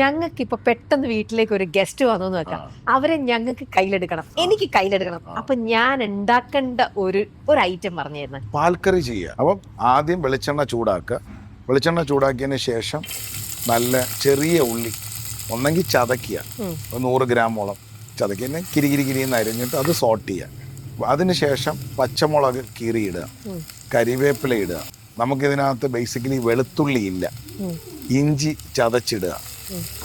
ഞങ്ങൾക്ക് ഇപ്പൊ പെട്ടെന്ന് വീട്ടിലേക്ക് ഒരു ഗസ്റ്റ് വന്നു വെക്കാം, അവരെ ഞങ്ങൾക്ക് കയ്യിലെടുക്കണം, എനിക്ക് കയ്യിലെടുക്കണം. അപ്പൊ ഞാൻ ഉണ്ടാക്കേണ്ട ഒരു ഐറ്റം പറഞ്ഞു തരുന്നത് പാൽക്കറി ചെയ്യുക. അപ്പം ആദ്യം വെളിച്ചെണ്ണ ചൂടാക്കുക. വെളിച്ചെണ്ണ ചൂടാക്കിയതിന് ശേഷം നല്ല ചെറിയ ഉള്ളി ഒന്നെങ്കിൽ ചതക്കുക, 100 ഗ്രാമോളം ചതക്കി കിരികിരിന്ന് അരിഞ്ഞിട്ട് അത് സോട്ട് ചെയ്യുക. അതിനുശേഷം പച്ചമുളക് കീറിയിടുക, കരിവേപ്പില ഇടുക. നമുക്കിതിനകത്ത് ബേസിക്കലി വെളുത്തുള്ളി ഇല്ല, ഇഞ്ചി ചതച്ചിടുക.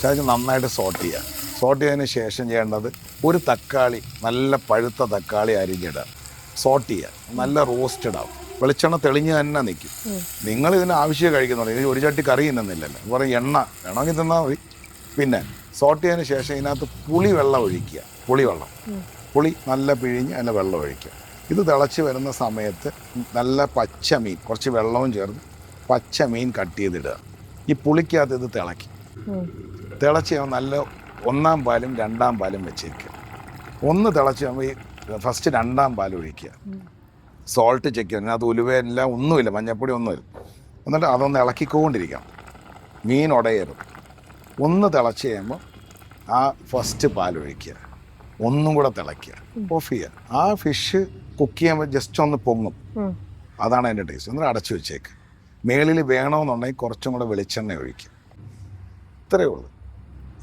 ചതച്ച് നന്നായിട്ട് സോട്ട് ചെയ്യുക. സോട്ട് ചെയ്തതിന് ശേഷം ചെയ്യേണ്ടത് ഒരു തക്കാളി, നല്ല പഴുത്ത തക്കാളി അരിഞ്ഞിടുക, സോട്ട് ചെയ്യുക. നല്ല റോസ്റ്റഡ് ആവും, വെളിച്ചെണ്ണ തെളിഞ്ഞ് തന്നെ നിൽക്കും. നിങ്ങൾ ഇതിന് ആവശ്യം കഴിക്കുന്നുള്ളൂ, ഇത് ഒരു ചട്ടി കറി തിന്നുന്നില്ലല്ലോ, കുറേ എണ്ണ വേണമെങ്കിൽ തിന്നാൽ മതി. പിന്നെ സോട്ട് ചെയ്തതിന് ശേഷം ഇതിനകത്ത് പുളി വെള്ളം ഒഴിക്കുക. പുളി നല്ല പിഴിഞ്ഞ് അതിൻ്റെ വെള്ളം ഒഴിക്കുക. ഇത് തിളച്ച് വരുന്ന സമയത്ത് നല്ല പച്ചമീൻ, കുറച്ച് വെള്ളവും ചേർത്ത് പച്ചമീൻ കട്ട് ചെയ്തിടുക. ഈ പുളിക്കകത്ത് ഇത് തിളച്ച് നല്ല 1-ാം പാലും 2-ാം പാലും വെച്ചിരിക്കുക. ഒന്ന് തിളച്ച് കഴിയുമ്പോൾ ഈ ഫസ്റ്റ് 2-ാം പാൽ ഒഴിക്കുക. സോൾട്ട് ചെക്ക് ചെയ്യുക. അതിനകത്ത് ഉലുവയെല്ലാം ഒന്നുമില്ല, മഞ്ഞപ്പൊടി ഒന്നുമില്ല. എന്നിട്ട് അതൊന്ന് ഇളക്കിക്കൊണ്ടിരിക്കണം, മീൻ ഉടയരുത്. ഒന്ന് തിളച്ച് കഴിയുമ്പോൾ ആ ഫസ്റ്റ് പാൽ ഒഴിക്കുക, ഒന്നും കൂടെ തിളയ്ക്കുക, ഓഫ് ചെയ്യുക. ആ ഫിഷ് കുക്ക് ചെയ്യുമ്പോൾ ജസ്റ്റ് ഒന്ന് പൊങ്ങും, അതാണ് അതിൻ്റെ ടേസ്റ്റ്. എന്നിട്ട് അടച്ചു വെച്ചേക്ക്. മേളിൽ വേണമെന്നുണ്ടെങ്കിൽ കുറച്ചും കൂടെ വെളിച്ചെണ്ണ ഒഴിക്കുക. ഇത്രയേ ഉള്ളൂ.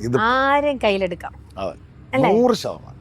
ഇത് ആരും കയ്യിലെടുക്കാം. അതെ, 100%.